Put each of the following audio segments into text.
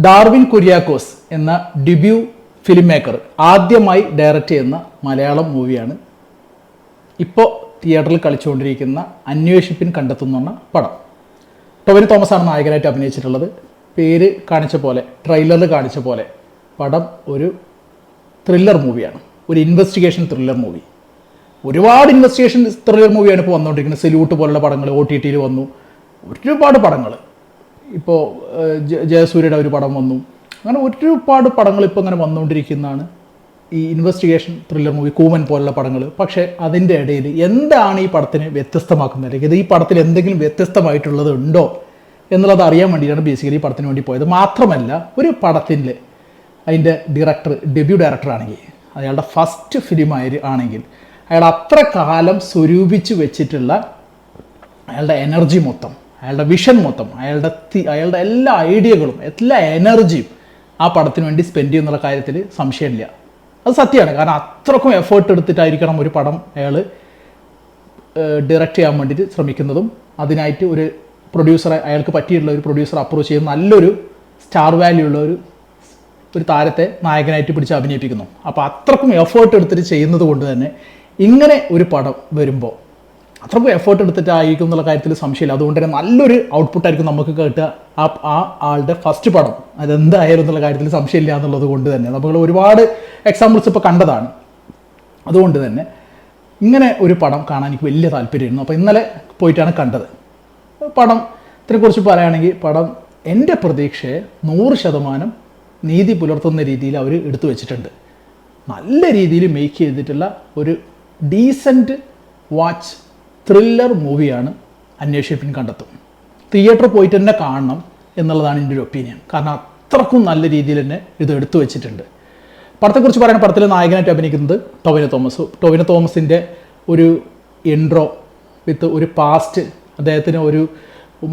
Darwin Kuriakose എന്ന debut film maker ആദ്യമായി direct ചെയ്യുന്ന മലയാളം മൂവിയാണ് ഇപ്പോൾ തിയേറ്ററിൽ കളിച്ചുകൊണ്ടിരിക്കുന്ന അന്വേഷിപ്പിൻ കണ്ടെത്തുന്ന പടം. ടൊവിനോ തോമസ് ആണ് നായകനായിട്ട് അഭിനയിച്ചിട്ടുള്ളത്. പേര് കാണിച്ച പോലെ, ട്രെയിലറിൽ കാണിച്ച പോലെ പടം ഒരു ത്രില്ലർ മൂവിയാണ്, ഒരു ഇൻവെസ്റ്റിഗേഷൻ ത്രില്ലർ മൂവി. ഒരുപാട് ഇൻവെസ്റ്റിഗേഷൻ ത്രില്ലർ മൂവിയാണ് ഇപ്പോൾ വന്നുകൊണ്ടിരിക്കുന്നത്. സെല്യൂട്ട് പോലുള്ള പടങ്ങൾ OTT വന്നു, ഒരുപാട് പടങ്ങൾ. ഇപ്പോൾ ജയസൂര്യയുടെ ഒരു പടം വന്നു. അങ്ങനെ ഒരുപാട് പടങ്ങൾ ഇപ്പോൾ ഇങ്ങനെ വന്നുകൊണ്ടിരിക്കുന്നതാണ് ഈ ഇൻവെസ്റ്റിഗേഷൻ ത്രില്ലർ മൂവി, കൂമൻ പോലുള്ള പടങ്ങൾ. പക്ഷേ അതിൻ്റെ ഇടയിൽ എന്താണ് ഈ പടത്തിനെ വ്യത്യസ്തമാക്കുന്നത്, അല്ലെങ്കിൽ ഈ പടത്തിൽ എന്തെങ്കിലും വ്യത്യസ്തമായിട്ടുള്ളത് ഉണ്ടോ എന്നുള്ളത് അറിയാൻ വേണ്ടിയിട്ടാണ് ബേസിക്കലി ഈ പടത്തിന് വേണ്ടി പോയത്. മാത്രമല്ല, ഒരു പടത്തിൻ്റെ അതിൻ്റെ ഡെബ്യൂ ഡയറക്ടർ ആണെങ്കിൽ, അയാളുടെ ഫസ്റ്റ് ഫിലിം ആണെങ്കിൽ അയാൾ അത്ര കാലം സ്വരൂപിച്ച് വെച്ചിട്ടുള്ള അയാളുടെ എനർജി മൊത്തം, അയാളുടെ വിഷൻ മൊത്തം, അയാളുടെ എല്ലാ ഐഡിയകളും, എല്ലാ എനർജിയും ആ പടത്തിന് വേണ്ടി സ്പെൻഡ് ചെയ്യുന്നുള്ള കാര്യത്തിൽ സംശയമില്ല. അത് സത്യമാണ്. കാരണം അത്രക്കും എഫേർട്ട് എടുത്തിട്ടായിരിക്കണം ഒരു പടം അയാൾ ഡയറക്റ്റ് ചെയ്യാൻ വേണ്ടിയിട്ട് ശ്രമിക്കുന്നതും. അതിനായിട്ട് ഒരു പ്രൊഡ്യൂസറെ, അയാൾക്ക് പറ്റിയിട്ടുള്ള ഒരു പ്രൊഡ്യൂസർ അപ്രോച്ച് ചെയ്ത് നല്ലൊരു സ്റ്റാർ വാല്യൂ ഉള്ള ഒരു താരത്തെ നായകനായിട്ട് പിടിച്ച് അഭിനയിപ്പിക്കുന്നു. അപ്പോൾ അത്രക്കും എഫേർട്ട് എടുത്തിട്ട് ചെയ്യുന്നത് കൊണ്ട് തന്നെ ഇങ്ങനെ ഒരു പടം വരുമ്പോൾ അത്രക്കും എഫേർട്ട് എടുത്തിട്ടായിരിക്കും എന്നുള്ള കാര്യത്തിൽ സംശയമില്ല. അതുകൊണ്ട് തന്നെ നല്ലൊരു ഔട്ട്പുട്ടായിരിക്കും നമുക്ക് കിട്ടുക ആ ആളുടെ ഫസ്റ്റ് പടം. അതെന്തായാലും എന്നുള്ള കാര്യത്തിൽ സംശയമില്ല എന്നുള്ളത് കൊണ്ട് തന്നെ നമ്മൾ ഒരുപാട് എക്സാമ്പിൾസ് ഇപ്പോൾ കണ്ടതാണ്. അതുകൊണ്ട് തന്നെ ഇങ്ങനെ ഒരു പടം കാണാൻ എനിക്ക് വലിയ താല്പര്യമായിരുന്നു. അപ്പോൾ ഇന്നലെ പോയിട്ടാണ് കണ്ടത്. പടത്തിനെക്കുറിച്ച് പറയുകയാണെങ്കിൽ, പടം എൻ്റെ പ്രതീക്ഷയെ 100% നീതി പുലർത്തുന്ന രീതിയിൽ അവർ എടുത്തു വെച്ചിട്ടുണ്ട്. നല്ല രീതിയിൽ മേക്ക് ചെയ്തിട്ടുള്ള ഒരു ഡീസൻറ്റ് വാച്ച് ത്രില്ലർ മൂവിയാണ് അന്വേഷിപ്പിൻ കണ്ടെത്തും. തിയേറ്ററിൽ പോയിട്ട് തന്നെ കാണണം എന്നുള്ളതാണ് എൻ്റെ ഒരു ഒപ്പീനിയൻ. കാരണം അത്രക്കും നല്ല രീതിയിൽ തന്നെ ഇത് എടുത്തു വെച്ചിട്ടുണ്ട്. പടത്തെക്കുറിച്ച് പറയുന്ന, പടത്തിൽ നായകനായിട്ട് അഭിനയിക്കുന്നത് ടൊവിനോ തോമസിൻ്റെ ഒരു ഇൻട്രോ വിത്ത് ഒരു പാസ്റ്റ്, അദ്ദേഹത്തിന് ഒരു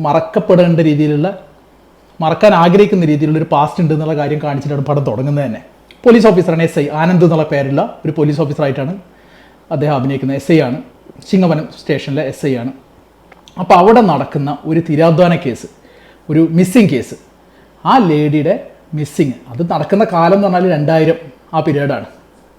മറക്കപ്പെടേണ്ട രീതിയിലുള്ള, മറക്കാൻ ആഗ്രഹിക്കുന്ന രീതിയിലുള്ളൊരു പാസ്റ്റ് ഉണ്ട് എന്നുള്ള കാര്യം കാണിച്ചിട്ടാണ് പടം തുടങ്ങുന്നത് തന്നെ. പോലീസ് ഓഫീസറാണ്, SI ആനന്ദ് എന്നുള്ള പേരുള്ള ഒരു പോലീസ് ഓഫീസറായിട്ടാണ് അദ്ദേഹം അഭിനയിക്കുന്നത്. SI ആണ്, ചിങ്ങവനം സ്റ്റേഷനിലെ SI ആണ്. അപ്പോൾ അവിടെ നടക്കുന്ന ഒരു തിരോധാന കേസ്, ഒരു മിസ്സിങ് കേസ്, ആ ലേഡിയുടെ മിസ്സിങ്, അത് നടക്കുന്ന കാലം എന്ന് പറഞ്ഞാൽ 2000 ആ പീരീഡാണ്.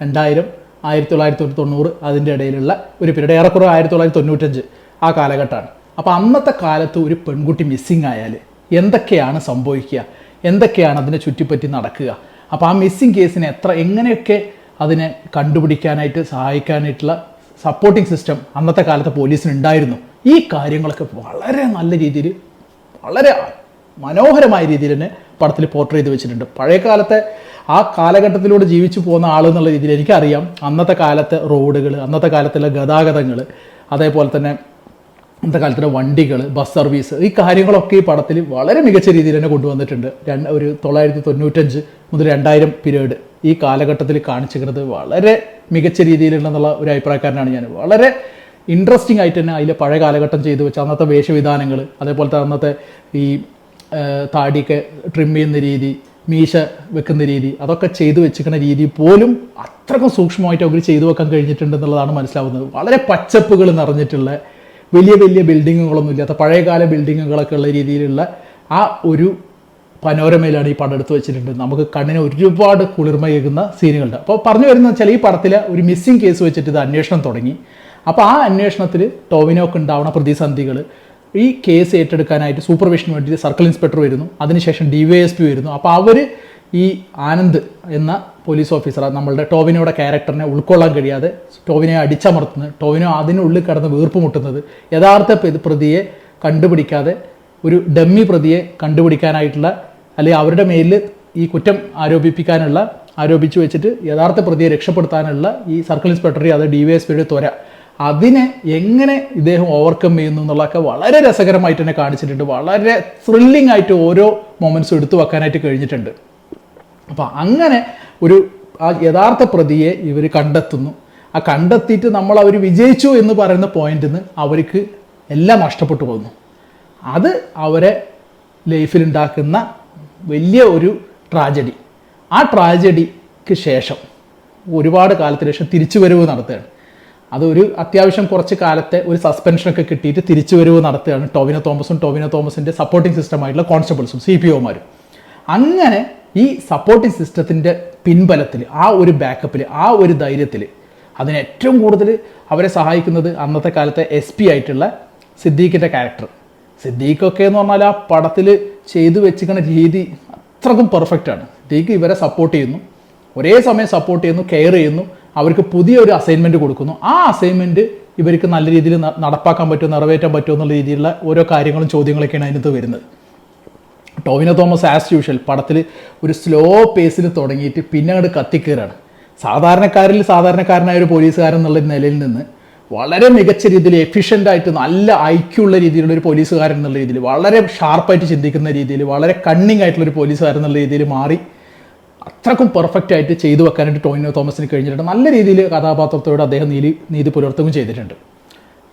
2000, 1990 അതിൻ്റെ ഇടയിലുള്ള ഒരു പീരീഡ്, ഏറെക്കുറെ 1995 ആ കാലഘട്ടമാണ്. അപ്പോൾ അന്നത്തെ കാലത്ത് ഒരു പെൺകുട്ടി മിസ്സിങ് ആയാൽ എന്തൊക്കെയാണ് സംഭവിക്കുക, എന്തൊക്കെയാണ് അതിനെ ചുറ്റിപ്പറ്റി നടക്കുക, അപ്പോൾ ആ മിസ്സിങ് കേസിനെ എങ്ങനെയൊക്കെ അതിനെ കണ്ടുപിടിക്കാനായിട്ട് സഹായിക്കാനായിട്ടുള്ള സപ്പോർട്ടിംഗ് സിസ്റ്റം അന്നത്തെ കാലത്ത് പോലീസിന് ഉണ്ടായിരുന്നു. ഈ കാര്യങ്ങളൊക്കെ വളരെ നല്ല രീതിയിൽ, വളരെ മനോഹരമായ രീതിയിൽ തന്നെ പടത്തിൽ പോർട്രേ ചെയ്ത് വെച്ചിട്ടുണ്ട്. പഴയ കാലത്തെ ആ കാലഘട്ടത്തിലൂടെ ജീവിച്ചു പോകുന്ന ആളെന്നുള്ള രീതിയിൽ എനിക്കറിയാം അന്നത്തെ കാലത്തെ റോഡുകൾ, അന്നത്തെ കാലത്തുള്ള ഗതാഗതങ്ങൾ, അതേപോലെ തന്നെ അന്നത്തെ കാലത്തുള്ള വണ്ടികൾ, ബസ് സർവീസ്, ഈ കാര്യങ്ങളൊക്കെ ഈ പടത്തിൽ വളരെ മികച്ച രീതിയിൽ തന്നെ കൊണ്ടുവന്നിട്ടുണ്ട്. ഒരു 1995 മുതൽ 2000 പീരീഡ് ഈ കാലഘട്ടത്തിൽ കാണിച്ചിരുന്നത് വളരെ മികച്ച രീതിയിലുണ്ടെന്നുള്ള ഒരു അഭിപ്രായക്കാരനാണ് ഞാൻ. വളരെ ഇൻട്രസ്റ്റിംഗ് ആയിട്ട് തന്നെ അതിലെ പഴയ കാലഘട്ടം ചെയ്തു വെച്ച അന്നത്തെ വേഷവിധാനങ്ങൾ, അതേപോലത്തെ അന്നത്തെ ഈ താടിയൊക്കെ ട്രിം ചെയ്യുന്ന രീതി, മീശ വെക്കുന്ന രീതി, അതൊക്കെ ചെയ്തു വെച്ചിരിക്കുന്ന രീതി പോലും അത്രക്കും സൂക്ഷ്മമായിട്ട് അവർ ചെയ്തു വെക്കാൻ കഴിഞ്ഞിട്ടുണ്ടെന്നുള്ളതാണ് മനസ്സിലാവുന്നത്. വളരെ പച്ചപ്പുകൾ നിറഞ്ഞിട്ടുള്ള, വലിയ വലിയ ബിൽഡിങ്ങുകളൊന്നും ഇല്ലാത്ത പഴയകാല ബിൽഡിങ്ങുകളൊക്കെ ഉള്ള രീതിയിലുള്ള ആ ഒരു പനോരമയിലാണ് ഈ പടം എടുത്ത് വെച്ചിട്ടുണ്ട്. നമുക്ക് കണ്ണിന് ഒരുപാട് കുളിർമയേകുന്ന സീനുകളുണ്ട്. അപ്പോൾ പറഞ്ഞു വരുന്നത് വെച്ചാൽ, ഈ പടത്തിൽ ഒരു മിസ്സിങ് കേസ് വെച്ചിട്ട് ഇത് അന്വേഷണം തുടങ്ങി. അപ്പോൾ ആ അന്വേഷണത്തിൽ ടോവിനോക്ക് ഉണ്ടാവുന്ന പ്രതിസന്ധികൾ, ഈ കേസ് ഏറ്റെടുക്കാനായിട്ട് സൂപ്പർവിഷന് വേണ്ടി സർക്കിൾ ഇൻസ്പെക്ടർ വരുന്നു, അതിനുശേഷം DYSP വരുന്നു. അപ്പോൾ അവർ ഈ ആനന്ദ് എന്ന പോലീസ് ഓഫീസർ, നമ്മളുടെ ടോവിനോയുടെ ക്യാരക്ടറിനെ ഉൾക്കൊള്ളാൻ കഴിയാതെ ടോവിനോയെ അടിച്ചമർത്തുന്നത്, ടോവിനോ അതിനുള്ളിൽ കിടന്ന് വീർപ്പുമുട്ടുന്നത്, യഥാർത്ഥ പ്രതിയെ കണ്ടുപിടിക്കാതെ ഒരു ഡമ്മി പ്രതിയെ കണ്ടുപിടിക്കാനായിട്ടുള്ള, അല്ലെങ്കിൽ അവരുടെ മേലിൽ ഈ കുറ്റം ആരോപിച്ചു വെച്ചിട്ട് യഥാർത്ഥ പ്രതിയെ രക്ഷപ്പെടുത്താനുള്ള ഈ സർക്കിൾ ഇൻസ്പെക്ടറെ, അത് DYSPയുടെ ത്വര, അതിനെ എങ്ങനെ ഇദ്ദേഹം ഓവർകം ചെയ്യുന്നു എന്നുള്ളതൊക്കെ വളരെ രസകരമായിട്ട് തന്നെ കാണിച്ചിട്ടുണ്ട്. വളരെ ത്രില്ലിംഗ് ആയിട്ട് ഓരോ മൊമെൻറ്റ്സും എടുത്തു വെക്കാനായിട്ട് കഴിഞ്ഞിട്ടുണ്ട്. അപ്പോൾ അങ്ങനെ ആ യഥാർത്ഥ പ്രതിയെ ഇവർ കണ്ടെത്തുന്നു. ആ കണ്ടെത്തിയിട്ട് അവർ വിജയിച്ചു എന്ന് പറയുന്ന പോയിന്റിൽ നിന്ന് അവർക്ക് എല്ലാം നഷ്ടപ്പെട്ടു പോകുന്നു. അത് അവരെ ലൈഫിലുണ്ടാക്കുന്ന വലിയ ഒരു ട്രാജഡി. ആ ട്രാജഡിക്ക് ശേഷം ഒരുപാട് കാലത്തിന് ശേഷം തിരിച്ചുവരവ് നടത്തുകയാണ്. അതൊരു അത്യാവശ്യം കുറച്ച് കാലത്തെ ഒരു സസ്പെൻഷനൊക്കെ കിട്ടിയിട്ട് തിരിച്ചുവരവ് നടത്തുകയാണ് ടൊവിനോ തോമസിൻ്റെ സപ്പോർട്ടിംഗ് സിസ്റ്റമായിട്ടുള്ള കോൺസ്റ്റബിൾസും CPOമാരും. അങ്ങനെ ഈ സപ്പോർട്ടിംഗ് സിസ്റ്റത്തിൻ്റെ പിൻബലത്തിൽ, ആ ഒരു ബാക്കപ്പിൽ, ആ ഒരു ധൈര്യത്തിൽ അതിന് ഏറ്റവും കൂടുതൽ അവരെ സഹായിക്കുന്നത് അന്നത്തെ കാലത്തെ SP ആയിട്ടുള്ള സിദ്ദീഖിൻ്റെ ക്യാരക്ടർ. സിദ്ദീഖൊക്കെ എന്ന് പറഞ്ഞാൽ ആ പടത്തിൽ ചെയ്തു വെച്ചിരിക്കുന്ന രീതി അത്രക്കും പെർഫെക്റ്റാണ്. സിദ്ദീഖ് ഇവരെ സപ്പോർട്ട് ചെയ്യുന്നു, ഒരേ സമയം സപ്പോർട്ട് ചെയ്യുന്നു, കെയർ ചെയ്യുന്നു, അവർക്ക് പുതിയൊരു അസൈൻമെൻറ്റ് കൊടുക്കുന്നു. ആ അസൈൻമെൻറ്റ് ഇവർക്ക് നല്ല രീതിയിൽ നടപ്പാക്കാൻ പറ്റുമോ, നിറവേറ്റാൻ പറ്റുമോ എന്നുള്ള രീതിയിലുള്ള ഓരോ കാര്യങ്ങളും ചോദ്യങ്ങളൊക്കെയാണ് അതിനകത്ത് വരുന്നത്. ടോവിനോ തോമസ് ആസ് യൂഷ്വൽ പടത്തിൽ ഒരു സ്ലോ പേസിൽ തുടങ്ങിയിട്ട് പിന്നെ അങ്ങോട്ട് കത്തിക്കയറാണ്. സാധാരണക്കാരനായ ഒരു പോലീസുകാരൻ എന്നുള്ള നിലയിൽ നിന്ന് വളരെ മികച്ച രീതിയിൽ എഫിഷ്യൻ്റായിട്ട് നല്ല ഐക്യുള്ള രീതിയിലുള്ള ഒരു പോലീസുകാരൻ എന്നുള്ള രീതിയിൽ, വളരെ ഷാർപ്പായിട്ട് ചിന്തിക്കുന്ന രീതിയിൽ, വളരെ കണ്ണിങ് ആയിട്ടുള്ളൊരു പോലീസുകാരൻ എന്നുള്ള രീതിയിൽ മാറി അത്രക്കും പെർഫെക്റ്റ് ആയിട്ട് ചെയ്തു വെക്കാനായിട്ട് ടോവിനോ തോമസിന് കഴിഞ്ഞിട്ടുണ്ട്. നല്ല രീതിയിൽ കഥാപാത്രത്തോട് അദ്ദേഹം നീതി പുലർത്തുകയും ചെയ്തിട്ടുണ്ട്.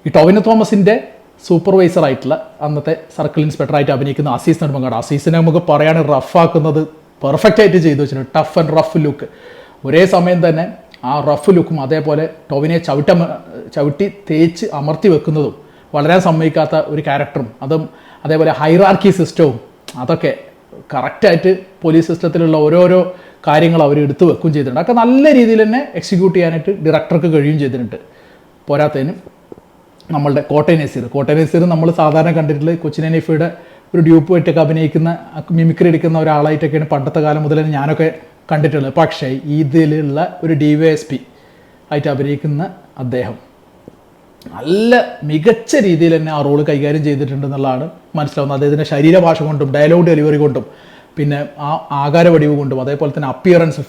ഈ ടോവിനോ തോമസിൻ്റെ സൂപ്പർവൈസർ ആയിട്ടുള്ള അന്നത്തെ സർക്കിൾ ഇൻസ്പെക്ടറായിട്ട് അഭിനയിക്കുന്ന അസീസ് നെടുമങ്ങാട്, അസീസിനെ നമുക്ക് പറയാൻ റഫാക്കുന്നത് പെർഫെക്റ്റ് ആയിട്ട് ചെയ്തു വെച്ചിട്ടുണ്ട്. Tough and rough look. ഒരേ സമയം തന്നെ ആ റഫ് ലുക്കും അതേപോലെ ടോവിനെ ചവിട്ടി തേച്ച് അമർത്തി വെക്കുന്നതും വളരാൻ സമ്മതിക്കാത്ത ഒരു ക്യാരക്ടറും അതേപോലെ ഹൈറാർക്കി സിസ്റ്റവും അതൊക്കെ കറക്റ്റായിട്ട് പോലീസ് സിസ്റ്റത്തിലുള്ള ഓരോരോ കാര്യങ്ങൾ അവർ എടുത്തു വെക്കുകയും ചെയ്തിട്ടുണ്ട്. അതൊക്കെ നല്ല രീതിയിൽ തന്നെ എക്സിക്യൂട്ട് ചെയ്യാനായിട്ട് ഡയറക്ടർക്ക് കഴിയുകയും ചെയ്തിട്ടുണ്ട്. പോരാത്തതിന് നമ്മളുടെ കോട്ടയം നസീർ നമ്മൾ സാധാരണ കണ്ടിട്ടുള്ള കൊച്ചിൻ ഹനീഫയുടെ ഒരു ഡ്യൂപ്പായിട്ടൊക്കെ അഭിനയിക്കുന്ന, മിമിക്രി എടുക്കുന്ന ഒരാളായിട്ടൊക്കെയാണ് പണ്ടത്തെ കാലം മുതൽ തന്നെ ഞാനൊക്കെ കണ്ടിട്ടുള്ളത്. പക്ഷേ ഇതിലുള്ള ഒരു DYSP ആയിട്ട് അഭിനയിക്കുന്ന അദ്ദേഹം നല്ല മികച്ച രീതിയിൽ തന്നെ ആ റോള് കൈകാര്യം ചെയ്തിട്ടുണ്ടെന്നുള്ളതാണ് മനസ്സിലാവുന്നത്. അദ്ദേഹത്തിൻ്റെ ശരീരഭാഷ കൊണ്ടും ഡയലോഗ് ഡെലിവറി കൊണ്ടും പിന്നെ ആ ആകാര വടിവ് കൊണ്ടും അതേപോലെ തന്നെ അപ്പിയറൻസ്,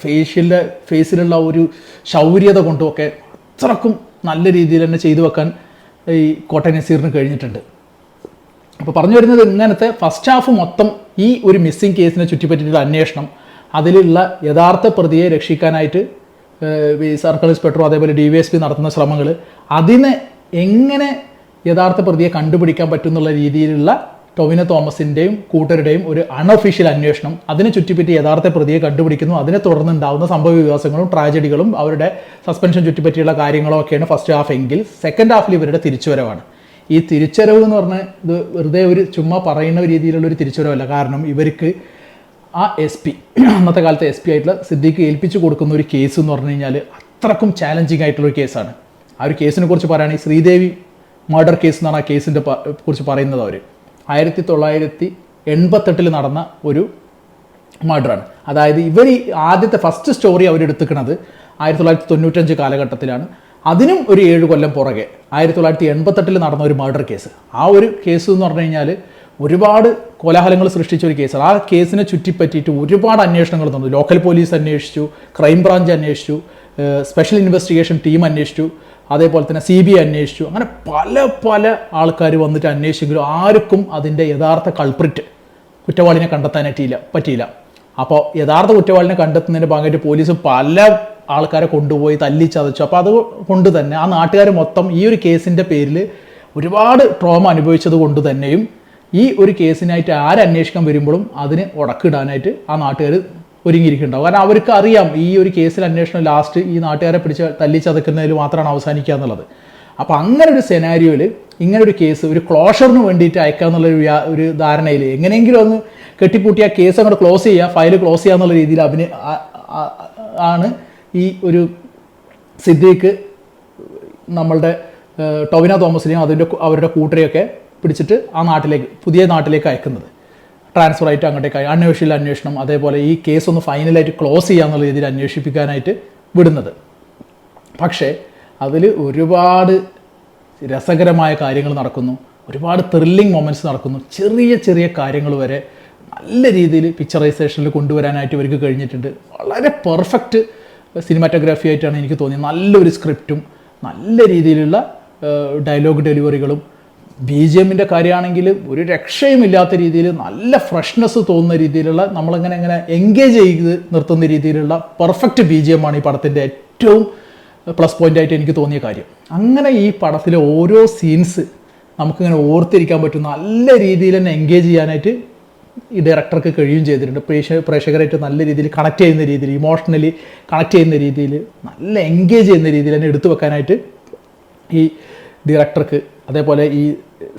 ഫേസിലുള്ള ഒരു ശൗര്യത കൊണ്ടും ഒക്കെ അത്രക്കും നല്ല രീതിയിൽ തന്നെ ചെയ്തു വെക്കാൻ ഈ കോട്ടയം നസീറിന് കഴിഞ്ഞിട്ടുണ്ട്. അപ്പോൾ പറഞ്ഞു വരുന്നത് ഇങ്ങനത്തെ ഫസ്റ്റ് ഹാഫ് മൊത്തം ഈ ഒരു മിസ്സിംഗ് കേസിനെ ചുറ്റിപ്പറ്റിയിട്ടുള്ള അന്വേഷണം, അതിലുള്ള യഥാർത്ഥ പ്രതിയെ രക്ഷിക്കാനായിട്ട് ഈ സർക്കിൾ ഇൻസ്പെക്ടറും അതേപോലെ DYSP നടത്തുന്ന ശ്രമങ്ങൾ, അതിനെ എങ്ങനെ യഥാർത്ഥ പ്രതിയെ കണ്ടുപിടിക്കാൻ പറ്റും എന്നുള്ള രീതിയിലുള്ള ടോവിനോ തോമസിൻ്റെയും കൂട്ടരുടെയും ഒരു അൺഒഫീഷ്യൽ അന്വേഷണം, അതിനെ ചുറ്റിപ്പറ്റി യഥാർത്ഥ പ്രതിയെ കണ്ടുപിടിക്കുന്നു, അതിനെ തുടർന്നുണ്ടാകുന്ന സംഭവ വികാസങ്ങളും ട്രാജഡികളും അവരുടെ സസ്പെൻഷൻ ചുറ്റിപ്പറ്റിയുള്ള കാര്യങ്ങളും ഒക്കെയാണ് ഫസ്റ്റ് ഹാഫ്. എങ്കിൽ സെക്കൻഡ് ഹാഫിൽ ഇവരുടെ തിരിച്ചുവരവാണ്. ഈ തിരിച്ചുവരവ് എന്ന് പറഞ്ഞാൽ ഇത് വെറുതെ ഒരു ചുമ്മാ പറയുന്ന രീതിയിലുള്ളൊരു തിരിച്ചുവരവല്ല. കാരണം ഇവർക്ക് ആ SP, അന്നത്തെ കാലത്തെ SP ആയിട്ടുള്ള സിദ്ദീഖ് ഏൽപ്പിച്ചു കൊടുക്കുന്ന ഒരു കേസ് എന്ന് പറഞ്ഞു കഴിഞ്ഞാൽ അത്രക്കും ചാലഞ്ചിങ് ആയിട്ടുള്ളൊരു കേസാണ്. ആ ഒരു കേസിനെ കുറിച്ച് പറയുകയാണെങ്കിൽ ശ്രീദേവി മർഡർ കേസ് എന്നാണ് ആ കേസിൻ്റെ കുറിച്ച് പറയുന്നത്. അവർ 1988 നടന്ന ഒരു മർഡറാണ്. അതായത് ഇവർ ആദ്യത്തെ ഫസ്റ്റ് സ്റ്റോറി അവരെടുത്തിക്കുന്നത് 1995 കാലഘട്ടത്തിലാണ്. അതിനും ഒരു 7 കൊല്ലം പുറകെ 1988 നടന്ന ഒരു മർഡർ കേസ്. ആ ഒരു കേസ് എന്ന് പറഞ്ഞു കഴിഞ്ഞാൽ ഒരുപാട് കോലാഹലങ്ങൾ സൃഷ്ടിച്ച ഒരു കേസാണ്. ആ കേസിനെ ചുറ്റിപ്പറ്റിയിട്ട് ഒരുപാട് അന്വേഷണങ്ങൾ നടന്നു. ലോക്കൽ പോലീസ് അന്വേഷിച്ചു, ക്രൈം ബ്രാഞ്ച് അന്വേഷിച്ചു, സ്പെഷ്യൽ ഇൻവെസ്റ്റിഗേഷൻ ടീം അന്വേഷിച്ചു, അതേപോലെ തന്നെ CBI അന്വേഷിച്ചു. അങ്ങനെ പല ആൾക്കാർ വന്നിട്ട് അന്വേഷിച്ചെങ്കിലും ആർക്കും അതിൻ്റെ യഥാർത്ഥ കുറ്റവാളിനെ കണ്ടെത്താനായിട്ട് പറ്റിയില്ല. അപ്പോൾ യഥാർത്ഥ കുറ്റവാളിനെ കണ്ടെത്തുന്നതിൻ്റെ ഭാഗമായിട്ട് പോലീസ് പല ആൾക്കാരെ കൊണ്ടുപോയി തല്ലിച്ചതച്ചു. അപ്പോൾ അതുകൊണ്ട് തന്നെ ആ നാട്ടുകാർ മൊത്തം ഈ ഒരു കേസിൻ്റെ പേരിൽ ഒരുപാട് ട്രോമ അനുഭവിച്ചത് കൊണ്ട് തന്നെയും ഈ ഒരു കേസിനായിട്ട് ആരന്വേഷിക്കാൻ വരുമ്പോഴും അതിന് ഉടക്കിടാനായിട്ട് ആ നാട്ടുകാർ ഒരുങ്ങിയിരിക്കുന്നുണ്ടാവും. കാരണം അവർക്ക് അറിയാം ഈ ഒരു കേസിൽ അന്വേഷണം ലാസ്റ്റ് ഈ നാട്ടുകാരെ പിടിച്ച് തല്ലിച്ചതക്കുന്നതിൽ മാത്രമാണ് അവസാനിക്കുക എന്നുള്ളത്. അപ്പോൾ അങ്ങനെ ഒരു സെനാരിയോയിൽ ഇങ്ങനെ ഒരു കേസ് ഒരു ക്ലോഷറിന് വേണ്ടിയിട്ട് അയക്കുക എന്നുള്ളൊരു ഒരു ധാരണയിൽ എങ്ങനെയെങ്കിലും ഒന്ന് കെട്ടിപ്പൂട്ടി ആ കേസ് അങ്ങോട്ട് ക്ലോസ് ചെയ്യുക, ഫയൽ ക്ലോസ് ചെയ്യുക എന്നുള്ള രീതിയിൽ ആണ് ഈ ഒരു സിദ്ദീഖ് നമ്മളുടെ ടോവിനോ തോമസിനെയും അവരുടെ കൂട്ടരെയൊക്കെ പിടിച്ചിട്ട് ആ പുതിയ നാട്ടിലേക്ക് അയക്കുന്നത്. ട്രാൻസ്ഫർ ആയിട്ട് അങ്ങോട്ടേക്ക് അന്വേഷണം, അതേപോലെ ഈ കേസ് ഒന്ന് ഫൈനലായിട്ട് ക്ലോസ് ചെയ്യാന്നുള്ള രീതിയിൽ അന്വേഷിപ്പിക്കാനായിട്ട് വിടുന്നത്. പക്ഷേ അതിൽ ഒരുപാട് രസകരമായ കാര്യങ്ങൾ നടക്കുന്നു, ഒരുപാട് ത്രില്ലിങ് മൊമെൻറ്റ്സ് നടക്കുന്നു. ചെറിയ കാര്യങ്ങൾ വരെ നല്ല രീതിയിൽ പിക്ചറൈസേഷനിൽ കൊണ്ടുവരാനായിട്ട് ഇവർക്ക് കഴിഞ്ഞിട്ടുണ്ട്. വളരെ പെർഫെക്റ്റ് സിനിമാറ്റോഗ്രാഫി ആയിട്ടാണ് എനിക്ക് തോന്നിയത്. നല്ലൊരു സ്ക്രിപ്റ്റും നല്ല രീതിയിലുള്ള ഡയലോഗ് ഡെലിവറികളും BGMൻ്റെ കാര്യമാണെങ്കിൽ ഒരു രക്ഷയുമില്ലാത്ത രീതിയിൽ നല്ല ഫ്രഷ്നെസ് തോന്നുന്ന രീതിയിലുള്ള നമ്മളങ്ങനെ എൻഗേജ് ചെയ്ത് നിർത്തുന്ന രീതിയിലുള്ള പെർഫെക്റ്റ് BGM ആണ് ഈ പടത്തിൻ്റെ ഏറ്റവും പ്ലസ് പോയിൻ്റായിട്ട് എനിക്ക് തോന്നിയ കാര്യം. അങ്ങനെ ഈ പടത്തിലെ ഓരോ സീൻസ് നമുക്കിങ്ങനെ ഓർത്തിരിക്കാൻ പറ്റും, നല്ല രീതിയിൽ തന്നെ എൻഗേജ് ചെയ്യാനായിട്ട് ഈ ഡയറക്ടർക്ക് കഴിയുകയും ചെയ്തിട്ടുണ്ട്. പ്രേക്ഷകരായിട്ട് നല്ല രീതിയിൽ കണക്ട് ചെയ്യുന്ന രീതിയിൽ, ഇമോഷണലി കണക്ട് ചെയ്യുന്ന രീതിയിൽ, നല്ല എൻഗേജ് ചെയ്യുന്ന രീതിയിൽ തന്നെ എടുത്തു വെക്കാനായിട്ട് ഈ ഡയറക്ടർക്ക് അതേപോലെ ഈ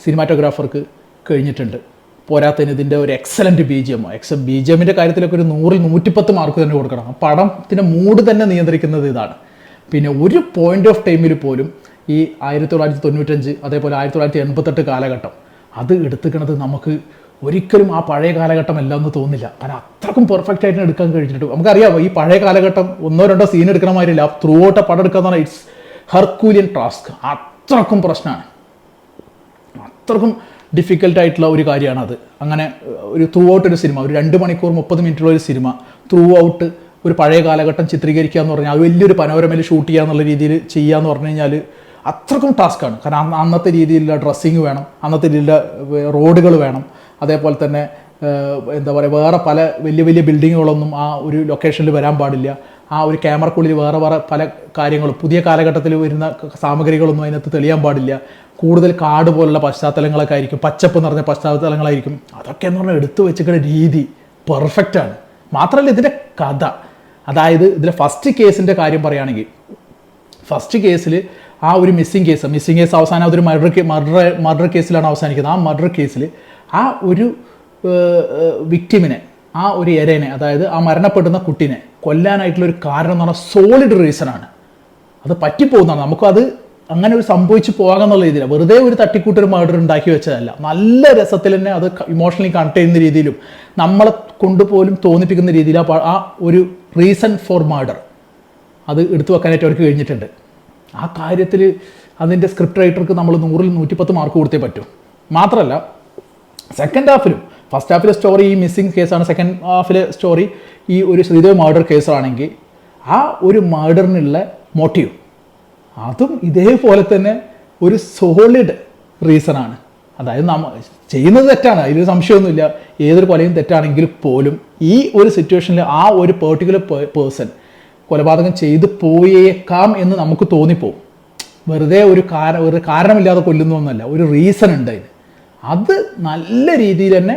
സിനിമാറ്റോഗ്രാഫർക്ക് കഴിഞ്ഞിട്ടുണ്ട്. പോരാത്തതിന് ഇതിൻ്റെ ഒരു എക്സലൻറ്റ് ബി ജി എമ്മിൻ്റെ കാര്യത്തിലൊക്കെ ഒരു 100-ൽ 110 മാർക്ക് തന്നെ കൊടുക്കണം. പടത്തിൻ്റെ മൂഡ് തന്നെ നിയന്ത്രിക്കുന്നത് ഇതാണ്. പിന്നെ ഒരു പോയിന്റ് ഓഫ് ടൈമിൽ പോലും ഈ 1995 അതേപോലെ 1988 കാലഘട്ടം അത് എടുത്തുക്കണത് നമുക്ക് ഒരിക്കലും ആ പഴയ കാലഘട്ടം എല്ലാം ഒന്നും തോന്നില്ല. കാരണം അത്രക്കും പെർഫെക്റ്റ് ആയിട്ട് എടുക്കാൻ കഴിഞ്ഞിട്ട് നമുക്കറിയാമോ ഈ പഴയ കാലഘട്ടം 1-2 സീൻ എടുക്കണ മാതിരില്ല. ത്രൂ ഔട്ട് പടം എടുക്കുക എന്ന് പറഞ്ഞാൽ ഇറ്റ്സ് ഹെർക്കൂലിയൻ ടാസ്ക്. അത്രക്കും പ്രശ്നമാണ്, അത്രക്കും ഡിഫിക്കൽട്ടായിട്ടുള്ള ഒരു കാര്യമാണത്. അങ്ങനെ ഒരു ത്രൂ ഔട്ട് ഒരു സിനിമ, ഒരു 2 മണിക്കൂർ 30 മിനിറ്റുള്ള ഒരു സിനിമ ത്രൂ ഔട്ട് ഒരു പഴയ കാലഘട്ടം ചിത്രീകരിക്കുക എന്ന് പറഞ്ഞാൽ അത് വലിയൊരു പനോരമയിൽ ഷൂട്ട് ചെയ്യുക എന്നുള്ള രീതിയിൽ ചെയ്യുക എന്ന് പറഞ്ഞു കഴിഞ്ഞാൽ അത്രക്കും ടാസ്ക്കാണ്. കാരണം അന്നത്തെ രീതിയിലുള്ള ഡ്രസ്സിങ് വേണം, അന്നത്തെ രീതിയിലുള്ള റോഡുകൾ വേണം, അതേപോലെ തന്നെ എന്താ പറയുക വേറെ പല വലിയ വലിയ ബിൽഡിങ്ങുകളൊന്നും ആ ഒരു ലൊക്കേഷനിൽ വരാൻ പാടില്ല. ആ ഒരു ക്യാമറക്കുള്ളിൽ വേറെ പല കാര്യങ്ങളും പുതിയ കാലഘട്ടത്തിൽ വരുന്ന സാമഗ്രികളൊന്നും അതിനകത്ത് തെളിയാൻ പാടില്ല. കൂടുതൽ കാട് പോലുള്ള പശ്ചാത്തലങ്ങളൊക്കെ ആയിരിക്കും, പച്ചപ്പ് നിറഞ്ഞ പശ്ചാത്തലങ്ങളായിരിക്കും. അതൊക്കെ എന്ന് പറഞ്ഞാൽ എടുത്തു വെച്ചിരിക്കുന്ന രീതി പെർഫെക്റ്റാണ്. മാത്രമല്ല ഇതിൻ്റെ കഥ, അതായത് ഇതിലെ ഫസ്റ്റ് കേസിൻ്റെ കാര്യം പറയുകയാണെങ്കിൽ ഫസ്റ്റ് കേസിൽ ആ ഒരു മിസ്സിങ് കേസ് അവസാനം അതൊരു മർഡർ കേസിലാണ് അവസാനിക്കുന്നത്. ആ മർഡർ കേസിൽ ആ ഒരു വിക്ടിമിനെ, ആ ഒരു ഇരേനെ, അതായത് ആ മരണപ്പെടുന്ന കുട്ടീനെ കൊല്ലാനായിട്ടുള്ളൊരു കാരണം എന്ന് പറഞ്ഞാൽ സോളിഡ് റീസണാണ്. അത് പറ്റിപ്പോകുന്നതാണ്. നമുക്കത് അങ്ങനെ ഒരു സംഭവിച്ചു പോകാമെന്നുള്ള രീതിയിലാണ്. വെറുതെ ഒരു തട്ടിക്കൂട്ടൊരു മർഡർ ഉണ്ടാക്കി വെച്ചതല്ല. നല്ല രസത്തിൽ തന്നെ അത് ഇമോഷണലി കണക്ട് ചെയ്യുന്ന രീതിയിലും നമ്മളെ കൊണ്ടുപോലും തോന്നിപ്പിക്കുന്ന രീതിയിൽ ആ ഒരു റീസൺ ഫോർ മർഡർ അത് എടുത്തു വെക്കാനായിട്ട് അവർക്ക് കഴിഞ്ഞിട്ടുണ്ട്. ആ കാര്യത്തിൽ അതിൻ്റെ സ്ക്രിപ്റ്റ് റൈറ്റർക്ക് നമ്മൾ 100-ൽ 110 മാർക്ക് കൊടുത്തേ പറ്റൂ. മാത്രമല്ല സെക്കൻഡ് ഹാഫിലും, ഫസ്റ്റ് ഹാഫിലെ സ്റ്റോറി ഈ മിസ്സിങ് കേസാണ്, സെക്കൻഡ് ഹാഫിലെ സ്റ്റോറി ഈ ഒരു ശ്രീദേവ് മർഡർ കേസാണെങ്കിൽ ആ ഒരു മർഡറിനുള്ള മോട്ടീവ് അതും ഇതേപോലെ തന്നെ ഒരു സോളിഡ് റീസണാണ്. അതായത് ചെയ്യുന്നത് തെറ്റാണ്, അതിലൊരു സംശയമൊന്നുമില്ല. ഏതൊരു കൊലയും തെറ്റാണെങ്കിൽ പോലും ഈ ഒരു സിറ്റുവേഷനിൽ ആ ഒരു പെർട്ടിക്കുലർ പേഴ്സൺ കൊലപാതകം ചെയ്തു പോയേക്കാം എന്ന് നമുക്ക് തോന്നിപ്പോവും. വെറുതെ ഒരു കാരണമില്ലാതെ കൊല്ലുന്നൊന്നുമല്ല, ഒരു റീസൺ ഉണ്ട് അതിന്. അത് നല്ല രീതിയിൽ തന്നെ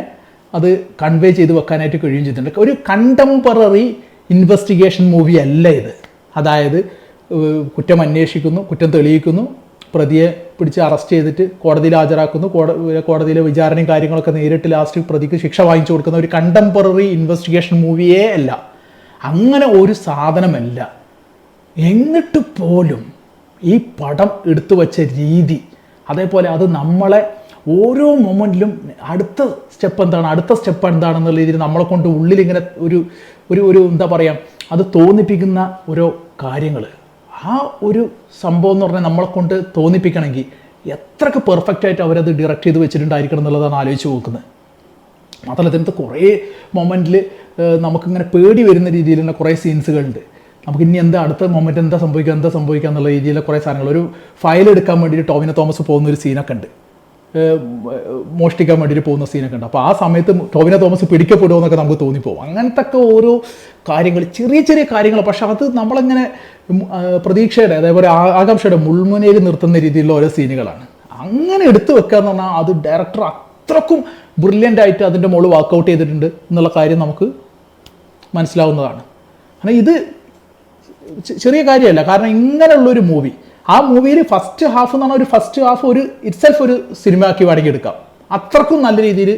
അത് കൺവേ ചെയ്ത് വെക്കാനായിട്ട് കഴിയുകയും ചെയ്തിട്ടുണ്ട്. ഒരു കണ്ടംപററി ഇൻവെസ്റ്റിഗേഷൻ മൂവി അല്ല ഇത്. അതായത് കുറ്റം അന്വേഷിക്കുന്നു, കുറ്റം തെളിയിക്കുന്നു, പ്രതിയെ പിടിച്ച് അറസ്റ്റ് ചെയ്തിട്ട് കോടതിയിൽ ഹാജരാക്കുന്നു, കോടതിയിലെ വിചാരണയും കാര്യങ്ങളൊക്കെ നേരിട്ട് ലാസ്റ്റ് പ്രതിക്ക് ശിക്ഷ വാങ്ങിച്ചു കൊടുക്കുന്ന ഒരു കണ്ടംപററി ഇൻവെസ്റ്റിഗേഷൻ മൂവിയേ അല്ല. അങ്ങനെ ഒരു സാധനമല്ല. എന്നിട്ട് പോലും ഈ പടം എടുത്തു വച്ച രീതി, അതേപോലെ അത് നമ്മളെ ഓരോ മൊമെൻറ്റിലും അടുത്ത സ്റ്റെപ്പ് എന്താണെന്നുള്ള രീതിയിൽ നമ്മളെ കൊണ്ട് ഉള്ളിലിങ്ങനെ ഒരു എന്താ പറയുക, അത് തോന്നിപ്പിക്കുന്ന ഓരോ കാര്യങ്ങൾ, ആ ഒരു സംഭവം എന്ന് പറഞ്ഞാൽ നമ്മളെ കൊണ്ട് തോന്നിപ്പിക്കണമെങ്കിൽ എത്രയൊക്കെ പെർഫെക്റ്റായിട്ട് അവരത് ഡയറക്റ്റ് ചെയ്ത് വെച്ചിട്ടുണ്ടായിരിക്കണം എന്നുള്ളതാണ് ആലോചിച്ച് നോക്കുന്നത്. മാത്രമല്ല ഇതിനകത്ത് കുറേ മൊമെൻറ്റിൽ നമുക്കിങ്ങനെ പേടി വരുന്ന രീതിയിൽ തന്നെ കുറേ സീൻസുകളുണ്ട്. നമുക്ക് ഇനി അടുത്ത മൊമെൻറ്റ് എന്താ സംഭവിക്കുക എന്നുള്ള രീതിയിലുള്ള കുറേ സാധനങ്ങൾ. ഒരു ഫയൽ എടുക്കാൻ വേണ്ടിയിട്ട് ടോവിനോ തോമസ് പോകുന്നൊരു സീനൊക്കെ ഉണ്ട്, മോഷ്ടിക്കാൻ വേണ്ടിയിട്ട് പോകുന്ന സീനൊക്കെ ഉണ്ട്. അപ്പോൾ ആ സമയത്ത് ടോവിനോ തോമസ് പിടിക്കപ്പെടുമെന്നൊക്കെ നമുക്ക് തോന്നിപ്പോകും. അങ്ങനത്തെ ഒക്കെ ഓരോ കാര്യങ്ങൾ, ചെറിയ ചെറിയ കാര്യങ്ങൾ, പക്ഷെ അത് നമ്മളങ്ങനെ പ്രതീക്ഷയുടെ അതേപോലെ ആകാംക്ഷയുടെ മുൾമുനയിൽ നിർത്തുന്ന രീതിയിലുള്ള ഓരോ സീനുകളാണ്. അങ്ങനെ എടുത്തു വെക്കുക എന്ന് പറഞ്ഞാൽ അത് ഡയറക്ടർ അത്രക്കും ബ്രില്യൻ്റ് ആയിട്ട് അതിൻ്റെ മുകളിൽ വർക്കൗട്ട് ചെയ്തിട്ടുണ്ട് എന്നുള്ള കാര്യം നമുക്ക് മനസ്സിലാവുന്നതാണ്. കാരണം ഇത് ചെറിയ കാര്യമല്ല. കാരണം ഇങ്ങനെയുള്ളൊരു മൂവി, ആ മൂവിയിൽ ഫസ്റ്റ് ഹാഫ് എന്ന് പറഞ്ഞാൽ ഫസ്റ്റ് ഹാഫ് ഇറ്റ്സെൽഫ് ഒരു സിനിമ ആക്കി വേണമെങ്കിൽ എടുക്കാം. അത്രക്കും നല്ല രീതിയിൽ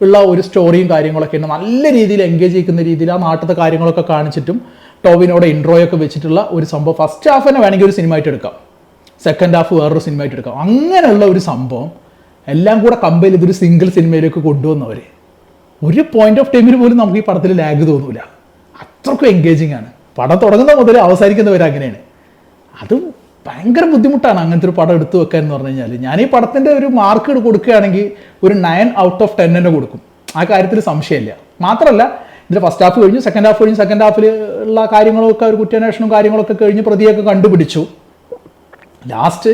ഉള്ള ഒരു സ്റ്റോറിയും കാര്യങ്ങളൊക്കെ ഉണ്ട്. നല്ല രീതിയിൽ എൻഗേജ് ചെയ്യിക്കുന്ന രീതിയിൽ ആ നാട്ടിലത്തെ കാര്യങ്ങളൊക്കെ കാണിച്ചിട്ടും ടോവിനോടെ ഇൻട്രോയൊക്കെ വെച്ചിട്ടുള്ള ഒരു സംഭവം. ഫസ്റ്റ് ഹാഫ് തന്നെ വേണമെങ്കിൽ ഒരു സിനിമ ആയിട്ട് എടുക്കാം, സെക്കൻഡ് ഹാഫ് വേറൊരു സിനിമ ആയിട്ട് എടുക്കാം. അങ്ങനെയുള്ള ഒരു സംഭവം എല്ലാം കൂടെ കമ്പയർ ചെയ്തൊരു സിംഗിൾ സിനിമയിലേക്ക് കൊണ്ടുവന്നവർ ഒരു പോയിന്റ് ഓഫ് ടൈമിൽ പോലും നമുക്ക് ഈ പടത്തിൽ ലാഗ് തോന്നില്ല. അത്രക്കും എൻഗേജിങ് ആണ്. പടം തുടങ്ങുന്ന മുതൽ അവസാനിക്കുന്നവർ അങ്ങനെയാണ്. അത് ഭയങ്കര ബുദ്ധിമുട്ടാണ് അങ്ങനത്തെ ഒരു പടം എടുത്തു വെക്കാൻ എന്ന് പറഞ്ഞു കഴിഞ്ഞാൽ. ഞാൻ ഈ പടത്തിൻ്റെ ഒരു മാർക്ക് കൊടുക്കുകയാണെങ്കിൽ ഒരു 9 ഔട്ട് ഓഫ് 10 തന്നെ കൊടുക്കും. ആ കാര്യത്തിൽ സംശയമില്ല. മാത്രമല്ല ഇതിൽ ഫസ്റ്റ് ഹാഫ് കഴിഞ്ഞു, സെക്കൻഡ് ഹാഫിൽ ഉള്ള കാര്യങ്ങളൊക്കെ ഒരു കുറ്റാന്വേഷണവും കാര്യങ്ങളൊക്കെ കഴിഞ്ഞ് പ്രതിയൊക്കെ കണ്ടുപിടിച്ചു. ലാസ്റ്റ്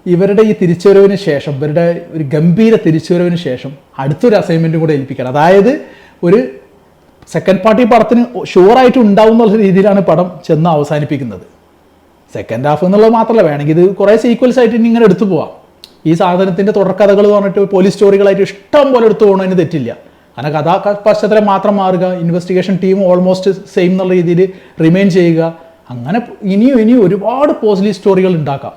ഇവരുടെ ഈ തിരിച്ചുവരവിന് ശേഷം, ഇവരുടെ ഒരു ഗംഭീര തിരിച്ചുവരവിന് ശേഷം അടുത്തൊരു അസൈൻമെൻറ്റും കൂടെ ഏൽപ്പിക്കണം. അതായത് ഒരു സെക്കൻഡ് പാർട്ടി പടത്തിന് ഷുവറായിട്ട് ഉണ്ടാവും എന്നുള്ള രീതിയിലാണ് പടം ചെന്ന് അവസാനിപ്പിക്കുന്നത്. സെക്കൻഡ് ഹാഫ് എന്നുള്ളത് മാത്രമല്ല, വേണമെങ്കിൽ ഇത് കുറേ സീക്വൽസ് ആയിട്ട് ഇനി ഇങ്ങനെ എടുത്തു പോവാം. ഈ സാധനത്തിൻ്റെ തുടർക്കഥകൾ എന്ന് പറഞ്ഞിട്ട് പോലീസ് സ്റ്റോറികളായിട്ട് ഇഷ്ടം പോലെ എടുത്തു പോകണതിന് തെറ്റില്ല. കാരണം കഥാ പശ്ചാത്തലം മാത്രം മാറുക, ഇൻവെസ്റ്റിഗേഷൻ ടീം ഓൾമോസ്റ്റ് സെയിം എന്നുള്ള രീതിയിൽ റിമെയിൻ ചെയ്യുക. അങ്ങനെ ഇനിയും ഒരുപാട് പോസിറ്റീവ് സ്റ്റോറികൾ ഉണ്ടാക്കാം.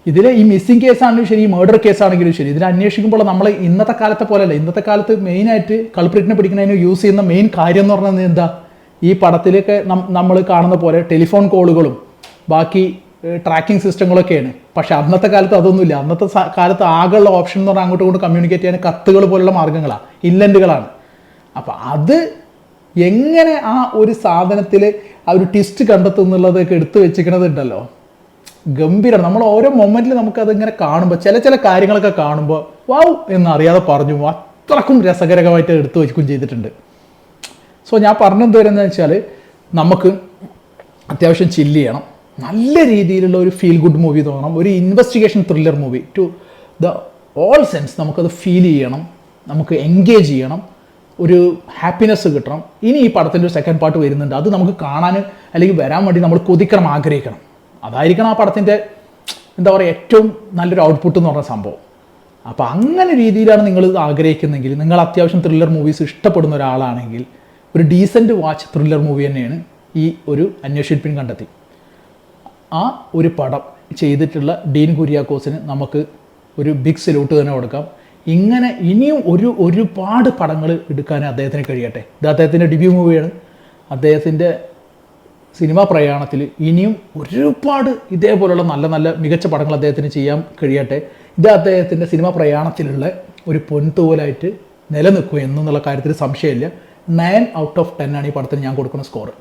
ഇതിൽ ഈ മിസ്സിംഗ് കേസാണെങ്കിലും ശരി, മർഡർ കേസാണെങ്കിലും ശരി, ഇതിൽ അന്വേഷിക്കുമ്പോൾ നമ്മൾ ഇന്നത്തെ കാലത്തെ പോലെയല്ല. ഇന്നത്തെ കാലത്ത് മെയിനായിട്ട് കൾപ്രിറ്റിനെ പിടിക്കുന്നതിന് യൂസ് ചെയ്യുന്ന മെയിൻ കാര്യം എന്ന് പറഞ്ഞാൽ എന്താ, ഈ പടത്തിലൊക്കെ നമ്മൾ കാണുന്ന പോലെ ടെലിഫോൺ കോളുകളും ബാക്കി ട്രാക്കിംഗ് സിസ്റ്റങ്ങളൊക്കെയാണ്. പക്ഷെ അന്നത്തെ കാലത്ത് അതൊന്നുമില്ല. അന്നത്തെ കാലത്ത് ആകെയുള്ള ഓപ്ഷൻ എന്ന് പറഞ്ഞാൽ അങ്ങോട്ടും ഇങ്ങോട്ട് കമ്മ്യൂണിക്കേറ്റ് ചെയ്യാൻ കത്തുകൾ പോലുള്ള മാർഗ്ഗങ്ങളാണ്, ഇല്ലൻറ്റുകളാണ്. അപ്പം അത് എങ്ങനെ ആ ഒരു സാധനത്തിൽ ആ ഒരു ട്വിസ്റ്റ് കണ്ടെത്തുന്നുള്ളതൊക്കെ എടുത്തു വെച്ചിരിക്കണതുണ്ടല്ലോ, ഗംഭീരമാണ്. നമ്മൾ ഓരോ മൊമെന്റിൽ നമുക്കതിങ്ങനെ കാണുമ്പോൾ ചില കാര്യങ്ങളൊക്കെ കാണുമ്പോൾ വാവ് എന്നറിയാതെ പറഞ്ഞു അത്രക്കും രസകരമായിട്ട് എടുത്തു വയ്ക്കുകയും ചെയ്തിട്ടുണ്ട്. സോ ഞാൻ പറഞ്ഞെന്ത് വരുന്നത് വെച്ചാൽ, നമുക്ക് അത്യാവശ്യം ചില്ല് ചെയ്യണം, നല്ല രീതിയിലുള്ള ഒരു ഫീൽ ഗുഡ് മൂവി തോന്നണം, ഒരു investigation thriller movie to the all sense. നമുക്കത് ഫീൽ ചെയ്യണം, നമുക്ക് എൻഗേജ് ചെയ്യണം, ഒരു ഹാപ്പിനെസ് കിട്ടണം. ഇനി ഈ പടത്തിൻ്റെ ഒരു സെക്കൻഡ് പാർട്ട് വരുന്നുണ്ട്, അത് നമുക്ക് കാണാൻ അല്ലെങ്കിൽ വരാൻ വേണ്ടി നമ്മൾ കൊതിക്കണം, ആഗ്രഹിക്കണം. അതായിരിക്കണം ആ പടത്തിൻ്റെ എന്താ പറയുക ഏറ്റവും നല്ലൊരു ഔട്ട്പുട്ട് എന്ന് പറഞ്ഞ സംഭവം. അപ്പോൾ അങ്ങനെ രീതിയിലാണ് നിങ്ങൾ ആഗ്രഹിക്കുന്നതെങ്കിൽ, നിങ്ങൾ അത്യാവശ്യം ത്രില്ലർ മൂവീസ് ഇഷ്ടപ്പെടുന്ന ഒരാളാണെങ്കിൽ, ഒരു ഡീസൻറ്റ് വാച്ച് ത്രില്ലർ മൂവി തന്നെയാണ് ഈ ഒരു അന്വേഷിപ്പിൻ കണ്ടെത്തി. ആ ഒരു പടം ചെയ്തിട്ടുള്ള ഡീൻ കുര്യാക്കോസിന് നമുക്ക് ഒരു ബിഗ് സല്യൂട്ട് തന്നെ കൊടുക്കാം. ഇങ്ങനെ ഇനിയും ഒരുപാട് പടങ്ങൾ എടുക്കാൻ അദ്ദേഹത്തിന് കഴിയട്ടെ. ഇത് അദ്ദേഹത്തിൻ്റെ ഡെബ്യൂ മൂവിയാണ്. അദ്ദേഹത്തിൻ്റെ സിനിമാ പ്രയാണത്തിൽ ഇനിയും ഒരുപാട് ഇതേപോലുള്ള നല്ല നല്ല മികച്ച പടങ്ങൾ അദ്ദേഹത്തിന് ചെയ്യാൻ കഴിയട്ടെ. ഇത് അദ്ദേഹത്തിൻ്റെ സിനിമാ പ്രയാണത്തിലുള്ള ഒരു പൊൻതൂവലായിട്ട് നിലനിൽക്കും എന്നുള്ള കാര്യത്തിൽ സംശയമില്ല. 9 ഔട്ട് ഓഫ് 10 ആണ് ഈ പടത്തിന് ഞാൻ കൊടുക്കുന്ന സ്കോർ.